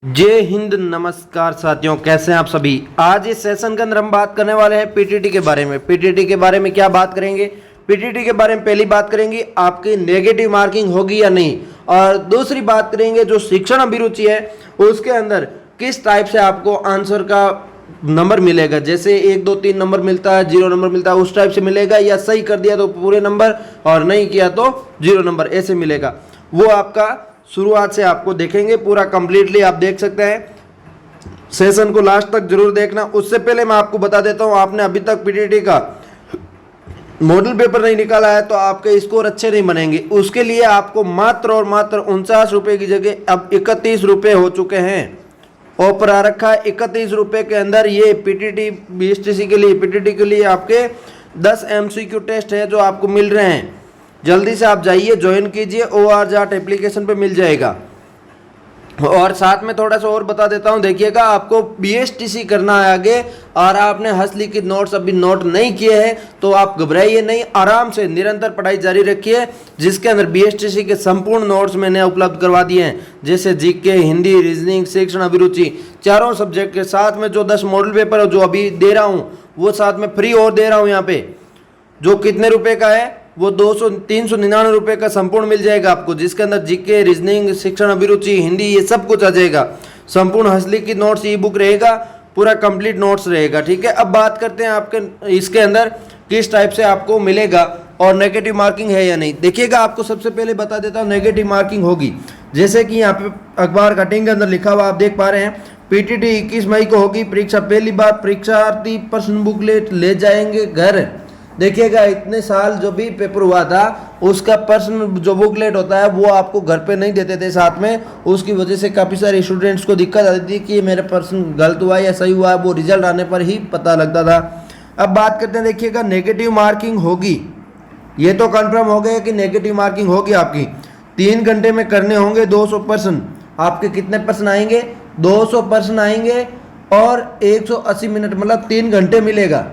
जय हिंद, नमस्कार साथियों, कैसे हैं आप सभी। आज इस सेशन के अंदर हम बात करने वाले हैं पीटीटी के बारे में। पीटीटी के बारे में क्या बात करेंगे? पीटीटी के बारे में पहली बात करेंगे आपकी नेगेटिव मार्किंग होगी या नहीं, और दूसरी बात करेंगे जो शिक्षण अभिरुचि है उसके अंदर किस टाइप से आपको आंसर का नंबर मिलेगा। जैसे 1 2 3 नंबर मिलता है, 0 नंबर मिलता है, उस टाइप से मिलेगा, या सही कर दिया तो पूरे नंबर और नहीं किया तो 0 नंबर, ऐसे मिलेगा। वो आपका शुरुआत से आपको देखेंगे, पूरा कंप्लीटली आप देख सकते हैं। सेशन को लास्ट तक जरूर देखना। उससे पहले मैं आपको बता देता हूं, आपने अभी तक पीटीटी का मॉडल पेपर नहीं निकाला है तो आपके स्कोर अच्छे नहीं बनेंगे। उसके लिए आपको मात्र और मात्र 49 रुपए की जगह अब 31 रुपए हो चुके हैं। ऑफर आ रखा है 31 रुपए के अंदर। ये पीटीटी बीएसटीसी के लिए, पीटीटी के लिए आपके 10 एमसीक्यू टेस्ट है जो आपको मिल रहे हैं। जल्दी से आप जाइए, ज्वाइन कीजिए, OR जाट एप्लीकेशन पे मिल जाएगा। और साथ में थोड़ा सा और बता देता हूं, देखिएगा आपको बीएसटीसी करना है आगे, और आपने हस्तलिखित नोट्स अभी नोट नहीं किए हैं तो आप घबराइए नहीं, आराम से निरंतर पढ़ाई जारी रखिए, जिसके अंदर बीएसटीसी के संपूर्ण नोट्स मैंने उपलब्ध करवा दिए हैं। जैसे जीके, हिंदी, रीजनिंग, शिक्षण अभिरुचि, चारों सब्जेक्ट के साथ में जो 10 मॉडल पेपर जो अभी दे रहा हूँ वो साथ में फ्री और दे रहा हूँ यहाँ पे, जो कितने रुपए का है, वो 399 रुपये का संपूर्ण मिल जाएगा आपको, जिसके अंदर जीके, रीजनिंग, शिक्षण अभिरुचि, हिंदी, ये सब कुछ आ जाएगा। संपूर्ण हस्तलिखित नोट्स ई बुक रहेगा, पूरा कंप्लीट नोट्स रहेगा। ठीक है, अब बात करते हैं आपके इसके अंदर किस टाइप से आपको मिलेगा और नेगेटिव मार्किंग है या नहीं। देखिएगा, आपको सबसे पहले बता देता हूँ नेगेटिव मार्किंग होगी। जैसे कि यहाँ पे अखबार कटिंग के अंदर लिखा हुआ आप देख पा रहे हैं, पीटीटी 21 मई को होगी परीक्षा। पहली बार परीक्षार्थी प्रश्न बुकलेट ले जाएंगे घर। देखिएगा, इतने साल जो भी पेपर हुआ था उसका प्रश्न जो बुकलेट होता है वो आपको घर पे नहीं देते थे साथ में। उसकी वजह से काफ़ी सारे स्टूडेंट्स को दिक्कत आती थी कि मेरा प्रश्न गलत हुआ या सही हुआ, वो रिजल्ट आने पर ही पता लगता था। अब बात करते हैं, देखिएगा नेगेटिव मार्किंग होगी, ये तो कन्फर्म हो गया कि नेगेटिव मार्किंग होगी आपकी। 3 घंटे में करने होंगे 200 प्रश्न। आपके कितने प्रश्न आएंगे? 200 प्रश्न आएंगे, और 180 मिनट मतलब 3 घंटे मिलेगा।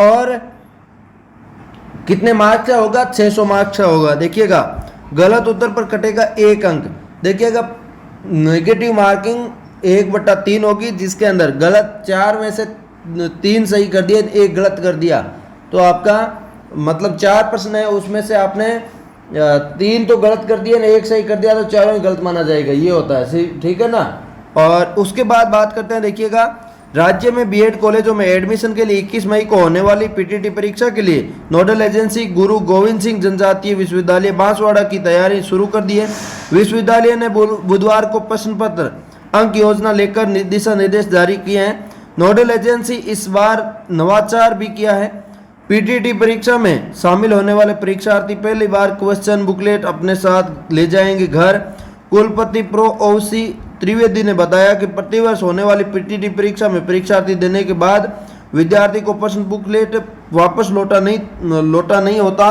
और कितने मार्क्स का होगा? 600 मार्क्स का होगा। देखिएगा, गलत उत्तर पर कटेगा 1 अंक। देखिएगा, नेगेटिव मार्किंग 1/3 होगी, जिसके अंदर गलत 4 में से 3 सही कर दिया, 1 गलत कर दिया, तो आपका मतलब 4 प्रश्न है, उसमें से आपने 3 तो गलत कर दिया, 1 सही कर दिया, तो 4 गलत माना जाएगा। ये होता है, ठीक है ना। और उसके बाद बात करते हैं, देखिएगा राज्य में बीएड कॉलेजों में एडमिशन के लिए 21 मई को होने वाली पीटीटी परीक्षा के लिए नोडल एजेंसी गुरु गोविंद सिंह जनजातीय विश्वविद्यालय बांसवाड़ा की तैयारी शुरू कर दी है। विश्वविद्यालय ने बुधवार को प्रश्न पत्र अंक योजना लेकर दिशा निर्देश जारी किए हैं। नोडल एजेंसी इस बार नवाचार भी किया है। पीटीटी परीक्षा में शामिल होने वाले परीक्षार्थी पहली बार क्वेश्चन बुकलेट अपने साथ ले जाएंगे घर। कुलपति प्रो ओसी त्रिवेदी ने बताया कि प्रतिवर्ष होने वाली पीटीटी परीक्षा में परीक्षार्थी देने के बाद विद्यार्थी को प्रश्न बुकलेट वापस लौटा नहीं होता।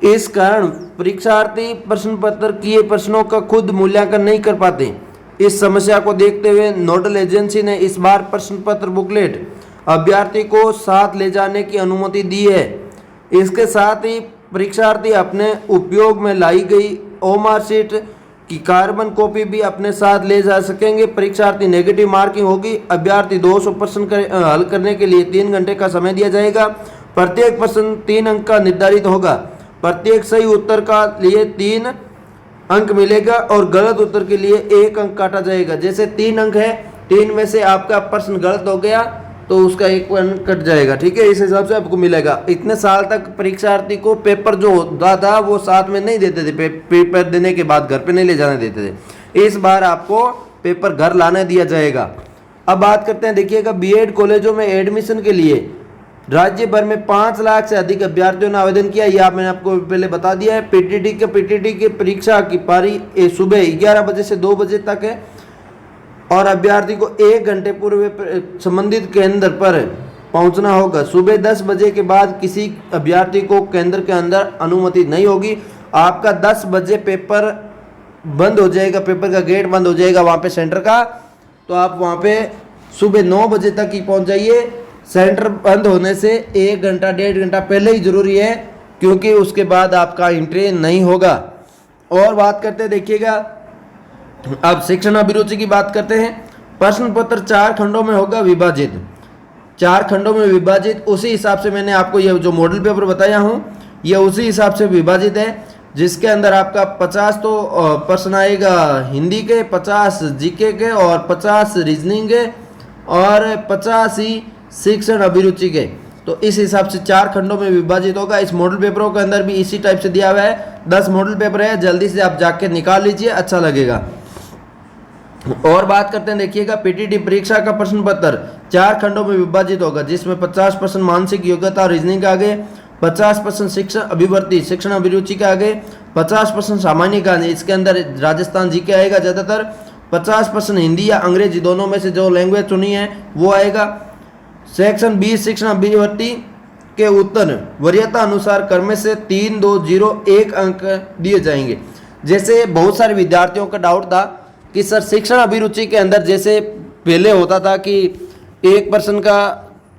इस कारण परीक्षार्थी प्रश्न पत्र किए प्रश्नों का खुद मूल्यांकन नहीं कर पाते। इस समस्या को देखते हुए नोडल एजेंसी ने इस बार प्रश्न पत्र बुकलेट अभ्यर्थी को साथ ले जाने की अनुमति दी है। इसके साथ ही परीक्षार्थी अपने उपयोग में लाई गई ओमार्कशीट की कार्बन कॉपी भी अपने साथ ले जा सकेंगे। परीक्षार्थी नेगेटिव मार्किंग होगी। अभ्यर्थी 200 प्रश्न हल करने के लिए 3 घंटे का समय दिया जाएगा। प्रत्येक प्रश्न 3 अंक का निर्धारित होगा। प्रत्येक सही उत्तर का लिए 3 अंक मिलेगा, और गलत उत्तर के लिए 1 अंक काटा जाएगा। जैसे 3 अंक है, 3 में से आपका प्रश्न गलत हो गया तो उसका 1 अंक कट जाएगा। ठीक है, इस हिसाब से आपको मिलेगा। इतने साल तक परीक्षार्थी को पेपर जो होता था वो साथ में नहीं देते थे, पेपर देने के बाद घर पे नहीं ले जाने देते थे। इस बार आपको पेपर घर लाने दिया जाएगा। अब बात करते हैं, देखिएगा बीएड कॉलेजों में एडमिशन के लिए राज्य भर में 5 लाख से अधिक अभ्यर्थियों ने आवेदन किया। यह मैंने आपको पहले बता दिया है। पीटीटी की परीक्षा की पारी सुबह 11 बजे से 2 बजे तक है, और अभ्यर्थी को 1 घंटे पूर्व संबंधित केंद्र पर पहुंचना होगा। सुबह 10 बजे के बाद किसी अभ्यर्थी को केंद्र के अंदर अनुमति नहीं होगी। आपका 10 बजे पेपर बंद हो जाएगा, पेपर का गेट बंद हो जाएगा वहाँ पे सेंटर का, तो आप वहाँ पे सुबह 9 बजे तक ही पहुँच जाइए। सेंटर बंद होने से 1 घंटा 1.5 घंटा पहले ही जरूरी है, क्योंकि उसके बाद आपका एंट्री नहीं होगा। और बात करते हैं, देखिएगा अब शिक्षण अभिरुचि की बात करते हैं। प्रश्न पत्र 4 खंडों में होगा विभाजित, 4 खंडों में विभाजित। उसी हिसाब से मैंने आपको ये जो मॉडल पेपर बताया हूँ ये उसी हिसाब से विभाजित है, जिसके अंदर आपका 50 तो प्रश्न आएगा हिंदी के, 50 जीके के और 50 रीजनिंग के और 50 ही शिक्षण अभिरुचि के। तो इस हिसाब से 4 खंडों में विभाजित होगा। इस मॉडल पेपरों के अंदर भी इसी टाइप से दिया हुआ है। 10 मॉडल पेपर है, जल्दी से आप जाके निकाल लीजिए, अच्छा लगेगा। और बात करते हैं, देखिएगा पीटीटी परीक्षा का प्रश्न पत्र 4 खंडों में विभाजित होगा, जिसमें 50% मानसिक योग्यता रीजनिंग के आगे, 50% शिक्षण अभिवृत्ति शिक्षण अभिरुचि के आगे, 50% सामान्य ज्ञान, इसके अंदर राजस्थान जी के आएगा ज़्यादातर, 50% हिंदी या अंग्रेजी दोनों में से जो लैंग्वेज चुनी है वो आएगा। सेक्शन 20 शिक्षण अभिवृत्ति के उत्तर वरीयता अनुसार क्रम से 3, 2, 0, 1 अंक दिए जाएंगे। जैसे बहुत सारे विद्यार्थियों का डाउट था कि सर शिक्षण अभिरुचि के अंदर जैसे पहले होता था कि एक प्रश्न का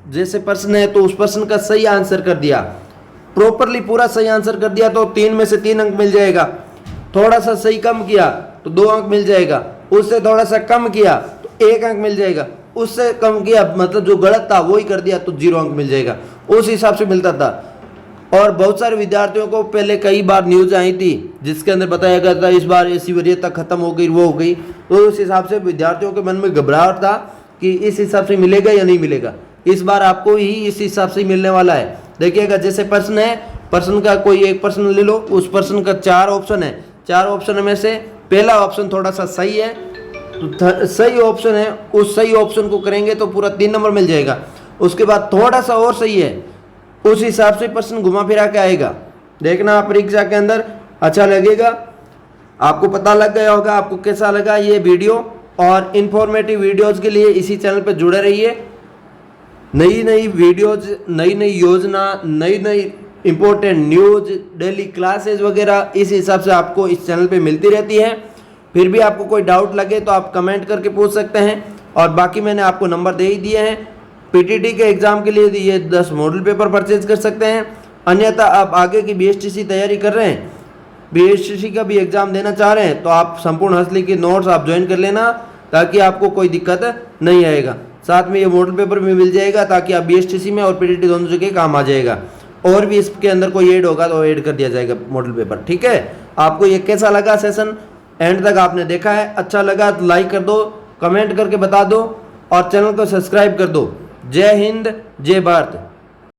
जैसे प्रश्न है तो उस प्रश्न का सही आंसर कर दिया, प्रॉपरली पूरा सही आंसर कर दिया तो 3 में से 3 अंक मिल जाएगा, थोड़ा सा सही कम किया तो 2 अंक मिल जाएगा, उससे थोड़ा सा कम किया तो 1 अंक मिल जाएगा, उससे कम किया मतलब जो गलत था वही कर दिया तो 0 अंक मिल जाएगा। उस हिसाब से मिलता था। और बहुत सारे विद्यार्थियों को पहले कई बार न्यूज आई थी जिसके अंदर बताया गया था इस बार ऐसी वरीयता खत्म हो गई, वो हो गई, तो उस हिसाब से विद्यार्थियों के मन में घबराहट था कि इस हिसाब से मिलेगा या नहीं मिलेगा। इस बार आपको ही इस हिसाब से मिलने वाला है। देखिएगा जैसे प्रश्न है, प्रश्न का कोई एक प्रश्न ले लो, उस प्रश्न का 4 ऑप्शन है, 4 ऑप्शन में से पहला ऑप्शन थोड़ा सा सही है तो सही ऑप्शन है, उस सही ऑप्शन को करेंगे तो पूरा 3 नंबर मिल जाएगा। उसके बाद थोड़ा सा और सही है, उस हिसाब से प्रश्न घुमा फिरा के आएगा। देखना आप परीक्षा के अंदर अच्छा लगेगा। आपको पता लग गया होगा आपको कैसा लगा ये वीडियो, और इन्फॉर्मेटिव वीडियोस के लिए इसी चैनल पर जुड़े रहिए। नई नई वीडियोज, नई नई योजना, नई नई इंपॉर्टेंट न्यूज, डेली क्लासेस वगैरह इस हिसाब से आपको इस चैनल पे मिलती रहती है। फिर भी आपको कोई डाउट लगे तो आप कमेंट करके पूछ सकते हैं, और बाकी मैंने आपको नंबर दे ही दिए हैं। पीटीटी के एग्ज़ाम के लिए ये 10 मॉडल पेपर परचेज कर सकते हैं। अन्यथा आप आगे की बीएसटीसी तैयारी कर रहे हैं, बीएसटीसी का भी एग्ज़ाम देना चाह रहे हैं, तो आप संपूर्ण हंसली की नोट्स आप ज्वाइन कर लेना ताकि आपको कोई दिक्कत नहीं आएगा। साथ में ये मॉडल पेपर भी मिल जाएगा ताकि आप बीएसटीसी में और पीटीटी दोनों जगह काम आ जाएगा। और भी इसके अंदर कोई ऐड होगा तो ऐड कर दिया जाएगा मॉडल पेपर। ठीक है, आपको ये कैसा लगा सेशन, एंड तक आपने देखा है, अच्छा लगा तो लाइक कर दो, कमेंट करके बता दो और चैनल को सब्सक्राइब कर दो। जय हिंद, जय भारत।